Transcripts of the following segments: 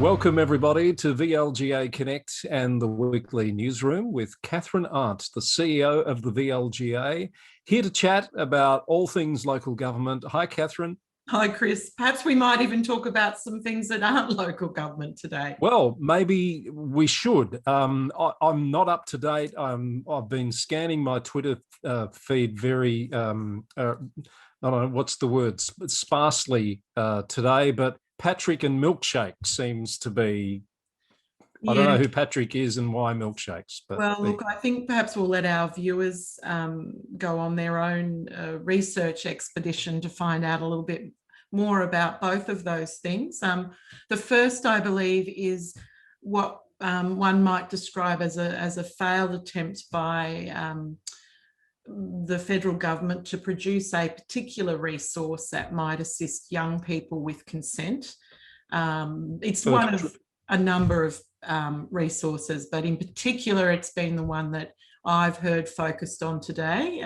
Welcome, everybody, to VLGA Connect and the weekly newsroom with Catherine Arndt, the CEO of the VLGA, here to chat about all things local government. Hi, Catherine. Hi, Chris. Perhaps we might even talk about some things that aren't local government today. Well, maybe we should. I'm not up to date. I've been scanning my Twitter feed very, I don't know, what's the word, sparsely today, but Patrick and milkshake seems to be, I don't know who Patrick is and why milkshakes. But well, look, I think perhaps we'll let our viewers go on their own research expedition to find out a little bit more about both of those things. The first, I believe, is what one might describe as a failed attempt by the federal government to produce a particular resource that might assist young people with consent. It's one of a number of resources, but in particular, it's been the one that I've heard focused on today,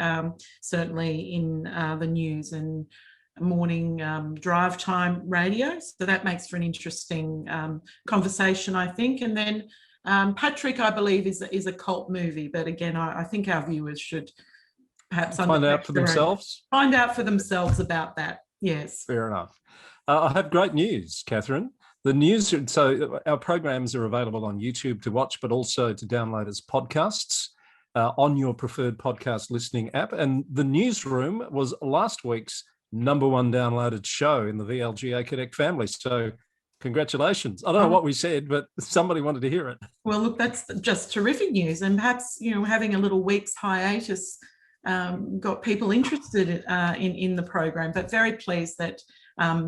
certainly in the news and morning drive time radio. So that makes for an interesting conversation, I think. And then Patrick, I believe, is a cult movie, but again, I think our viewers should perhaps find out for themselves. Find out for themselves about that. Yes. Fair enough. I have great news, Catherine. The news, so our programs are available on YouTube to watch, but also to download as podcasts on your preferred podcast listening app. And the newsroom was last week's #1 downloaded show in the VLGA Connect family. So congratulations. I don't know what we said, but somebody wanted to hear it. Well, look, that's just terrific news. And perhaps, having a little week's hiatus got people interested in the program, but very pleased that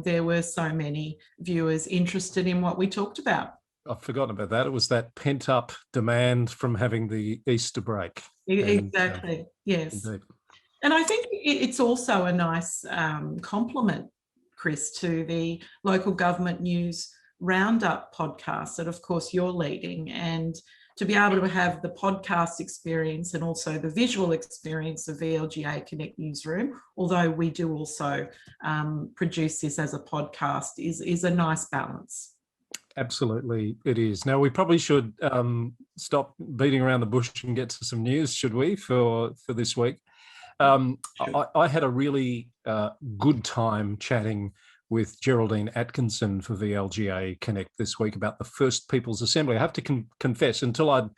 there were so many viewers interested in what we talked about. I've forgotten about that. It was that pent-up demand from having the Easter break. Exactly, yes. Indeed. And I think it's also a nice compliment, Chris, to the local government news roundup podcast that, of course, you're leading, and to be able to have the podcast experience and also the visual experience of VLGA Connect Newsroom, although we do also produce this as a podcast, is a nice balance. Absolutely, it is. Now, we probably should stop beating around the bush and get to some news, should we, for this week? I had a really good time chatting with Geraldine Atkinson for VLGA Connect this week about the First Peoples Assembly. I have to confess, until I'd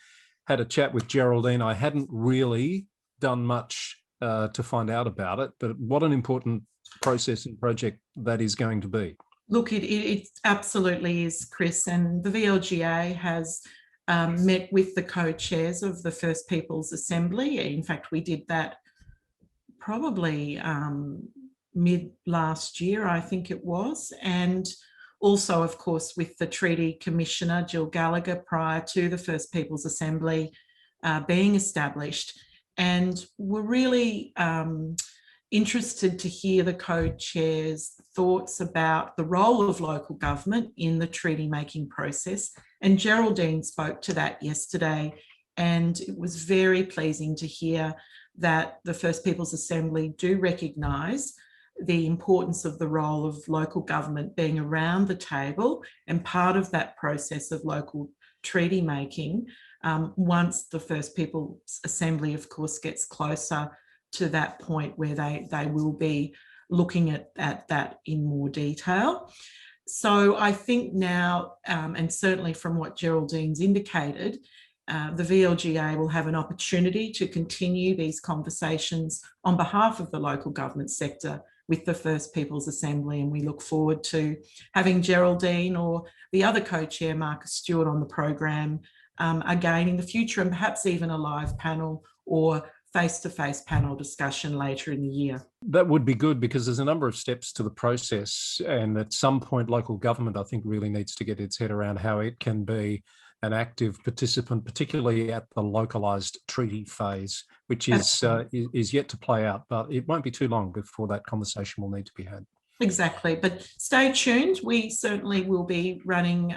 had a chat with Geraldine, I hadn't really done much to find out about it, but what an important process and project that is going to be. Look, it absolutely is, Chris, and the VLGA has met with the co-chairs of the First Peoples Assembly. In fact, we did that probably mid last year, I think it was, and also, of course, with the Treaty Commissioner, Jill Gallagher, prior to the First Peoples Assembly being established. And we're really interested to hear the co-chairs' thoughts about the role of local government in the treaty-making process. And Geraldine spoke to that yesterday, and it was very pleasing to hear that the First Peoples Assembly do recognise the importance of the role of local government being around the table and part of that process of local treaty making once the First Peoples Assembly, of course, gets closer to that point where they will be looking at that in more detail. So I think now, and certainly from what Geraldine's indicated, the VLGA will have an opportunity to continue these conversations on behalf of the local government sector with the First Peoples Assembly, and we look forward to having Geraldine or the other co-chair, Marcus Stewart, on the program again in the future, and perhaps even a live panel or face-to-face panel discussion later in the year. That would be good, because there's a number of steps to the process, and at some point local government, I think, really needs to get its head around how it can be an active participant, particularly at the localised treaty phase, which is yet to play out, but it won't be too long before that conversation will need to be had. Exactly, but stay tuned. We certainly will be running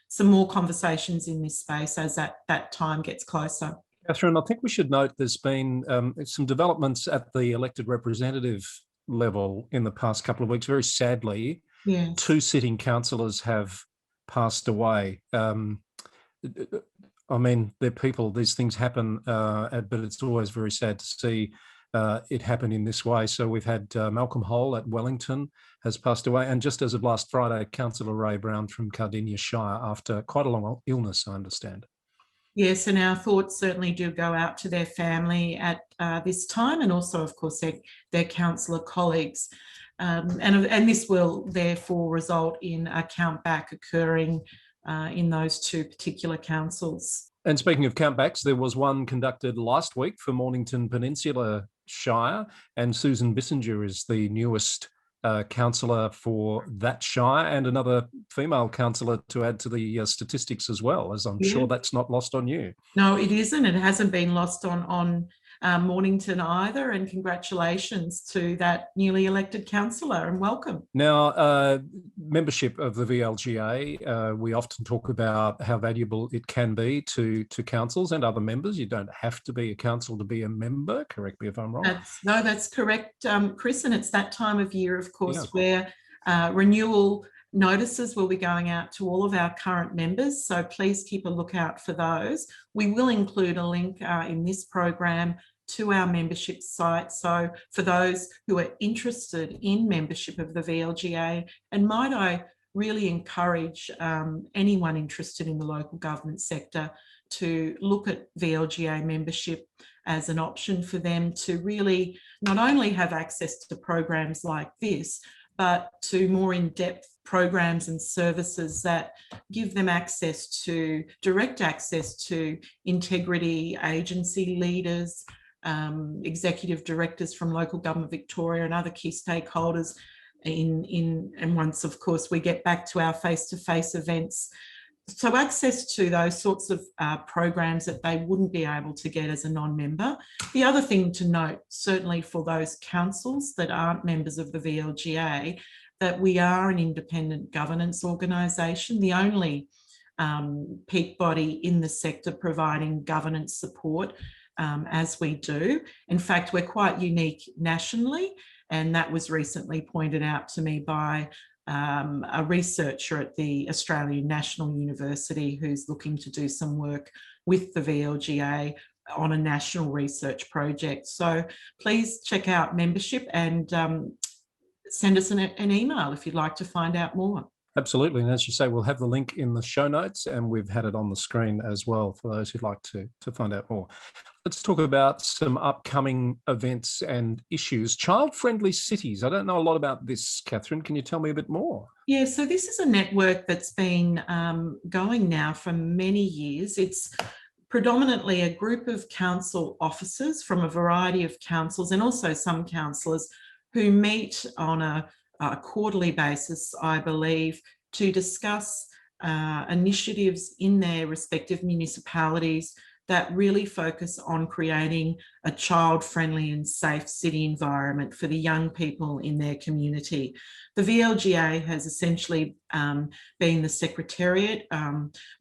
some more conversations in this space as that time gets closer. Catherine, I think we should note there's been some developments at the elected representative level in the past couple of weeks. Very sadly, yes, 2 sitting councillors have passed away. I mean, they're people, these things happen, but it's always very sad to see it happen in this way. So we've had Malcolm Hole at Wellington has passed away. And just as of last Friday, Councillor Ray Brown from Cardinia Shire after quite a long illness, I understand. Yes, and our thoughts certainly do go out to their family at this time, and also, of course, their councillor colleagues. And this will therefore result in a count back occurring in those two particular councils. And speaking of countbacks, there was one conducted last week for Mornington Peninsula Shire, and Susan Bissinger is the newest councillor for that shire, and another female councillor to add to the statistics as well, as I'm sure that's not lost on you. No, it isn't. It hasn't been lost on Mornington either, and congratulations to that newly elected councillor and welcome. Now, membership of the VLGA, we often talk about how valuable it can be to councils and other members. You don't have to be a council to be a member, correct me if I'm wrong. That's correct, Chris, and it's that time of year, of course, where renewal notices will be going out to all of our current members, so please keep a lookout for those. We will include a link in this program to our membership site, so for those who are interested in membership of the VLGA, and might I really encourage anyone interested in the local government sector to look at VLGA membership as an option for them to really not only have access to programs like this, but to more in-depth programs and services that give them direct access to integrity agency leaders, executive directors from Local Government Victoria and other key stakeholders and once, of course, we get back to our face-to-face events. So access to those sorts of programs that they wouldn't be able to get as a non-member. The other thing to note, certainly for those councils that aren't members of the VLGA, that we are an independent governance organisation, the only peak body in the sector providing governance support as we do. In fact, we're quite unique nationally, and that was recently pointed out to me by a researcher at the Australian National University who's looking to do some work with the VLGA on a national research project. So please check out membership and send us an email if you'd like to find out more. Absolutely. And as you say, we'll have the link in the show notes, and we've had it on the screen as well for those who'd like to find out more. Let's talk about some upcoming events and issues. Child-friendly cities. I don't know a lot about this, Catherine. Can you tell me a bit more? Yeah, so this is a network that's been going now for many years. It's predominantly a group of council officers from a variety of councils, and also some councillors who meet on a quarterly basis, I believe, to discuss initiatives in their respective municipalities that really focus on creating a child-friendly and safe city environment for the young people in their community. The VLGA has essentially been the secretariat.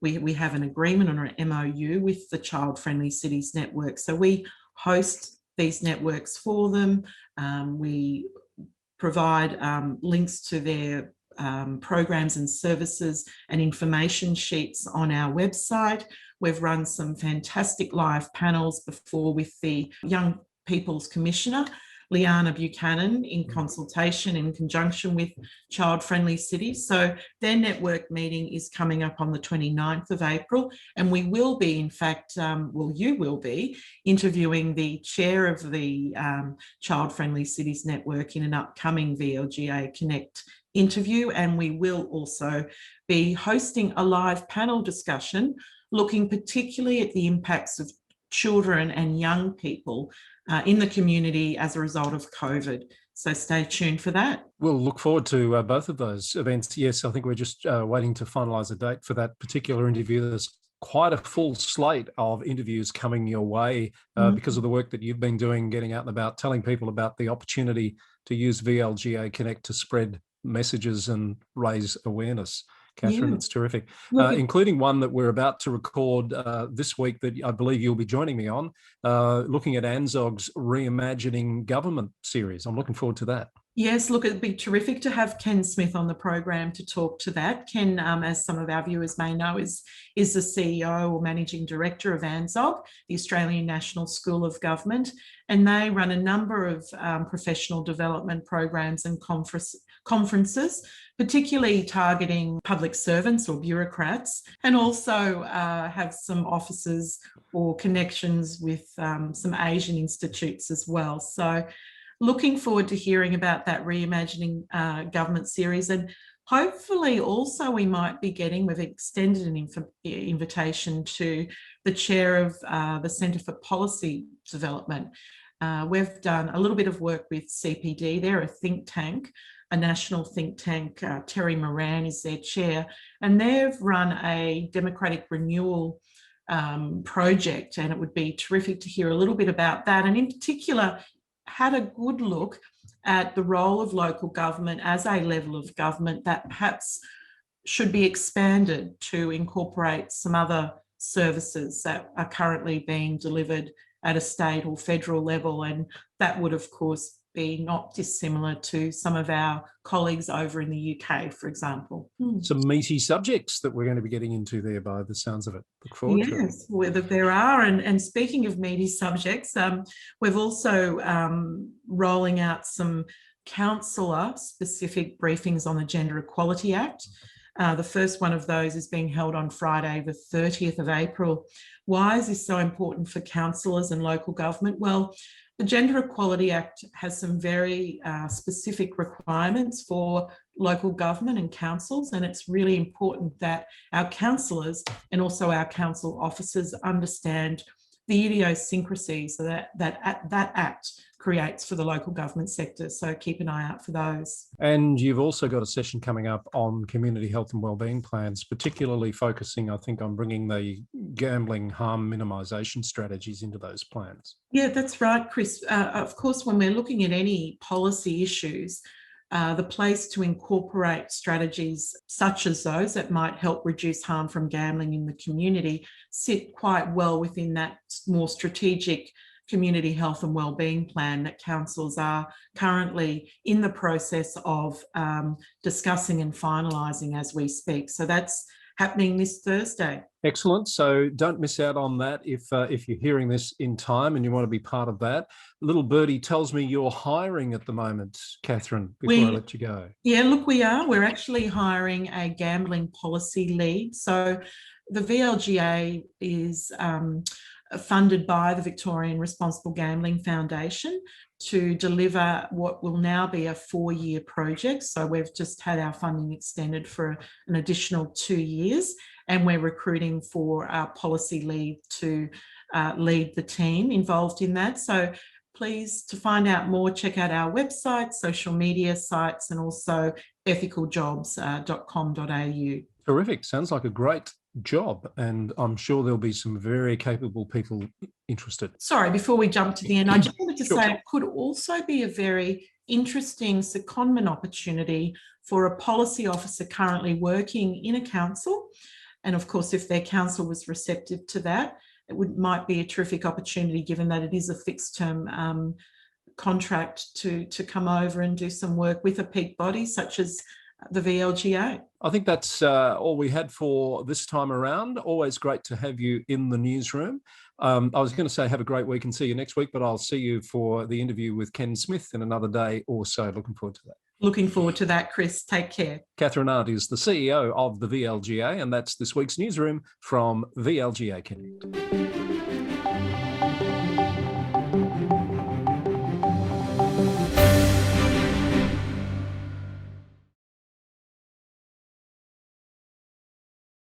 We have an agreement on an MOU with the Child Friendly Cities Network. So we host these networks for them. We provide links to their programs and services and information sheets on our website. We've run some fantastic live panels before with the Young People's Commissioner, Liana Buchanan, in consultation in conjunction with Child Friendly Cities. So their network meeting is coming up on the 29th of April, and we will be, in fact, you will be interviewing the chair of the Child Friendly Cities Network in an upcoming VLGA Connect interview, and we will also be hosting a live panel discussion looking particularly at the impacts of children and young people in the community as a result of COVID. So stay tuned for that. We'll look forward to both of those events. Yes, I think we're just waiting to finalise a date for that particular interview. There's quite a full slate of interviews coming your way because of the work that you've been doing, getting out and about, telling people about the opportunity to use VLGA Connect to spread messages and raise awareness. Catherine, it's terrific, including one that we're about to record this week that I believe you'll be joining me on, looking at ANZOG's Reimagining Government series. I'm looking forward to that. Yes, look, it'd be terrific to have Ken Smith on the program to talk to that. Ken, as some of our viewers may know, is the CEO or Managing Director of ANZOG, the Australian National School of Government, and they run a number of professional development programs and conferences, particularly targeting public servants or bureaucrats, and also have some offices or connections with some Asian institutes as well. So looking forward to hearing about that Reimagining Government series, and hopefully also we might be we've extended an invitation to the chair of the Centre for Policy Development. We've done a little bit of work with CPD. They're a think tank, a national think tank. Terry Moran is their chair, and they've run a democratic renewal project, and it would be terrific to hear a little bit about that, and in particular had a good look at the role of local government as a level of government that perhaps should be expanded to incorporate some other services that are currently being delivered at a state or federal level. And that would, of course, be not dissimilar to some of our colleagues over in the UK, for example. Some meaty subjects that we're going to be getting into there by the sounds of it. Look forward to it. Yes, whether there are. And speaking of meaty subjects, we've also rolling out some councillor-specific briefings on the Gender Equality Act. The first one of those is being held on Friday, the 30th of April. Why is this so important for councillors and local government? Well, the Gender Equality Act has some very specific requirements for local government and councils, and it's really important that our councillors and also our council officers understand the idiosyncrasies that Act creates for the local government sector. So keep an eye out for those. And you've also got a session coming up on community health and wellbeing plans, particularly focusing, I think, on bringing the gambling harm minimisation strategies into those plans. Yeah, that's right, Chris. Of course, when we're looking at any policy issues, the place to incorporate strategies such as those that might help reduce harm from gambling in the community sit quite well within that more strategic community health and wellbeing plan that councils are currently in the process of discussing and finalising as we speak. So that's happening this Thursday. Excellent. So don't miss out on that if you're hearing this in time and you want to be part of that. Little birdie tells me you're hiring at the moment, Catherine, before I let you go. Yeah, look, we are. We're actually hiring a gambling policy lead. So the VLGA is funded by the Victorian Responsible Gambling Foundation to deliver what will now be a 4-year project. So we've just had our funding extended for an additional 2 years, and we're recruiting for our policy lead to lead the team involved in that. So please, to find out more, check out our website, social media sites, and also ethicaljobs.com.au. Terrific. Sounds like a great job, and I'm sure there'll be some very capable people interested. Sorry, before we jump to the end, I just wanted to say it could also be a very interesting secondment opportunity for a policy officer currently working in a council. And of course, if their council was receptive to that, it might be a terrific opportunity, given that it is a fixed term contract, to come over and do some work with a peak body such as the VLGA. I think that's all we had for this time around. Always great to have you in the newsroom. I was going to say have a great week and see you next week, but I'll see you for the interview with Ken Smith in another day or so. Looking forward to that. Looking forward to that, Chris. Take care. Catherine Arndt is the CEO of the VLGA, and that's this week's newsroom from VLGA Connect.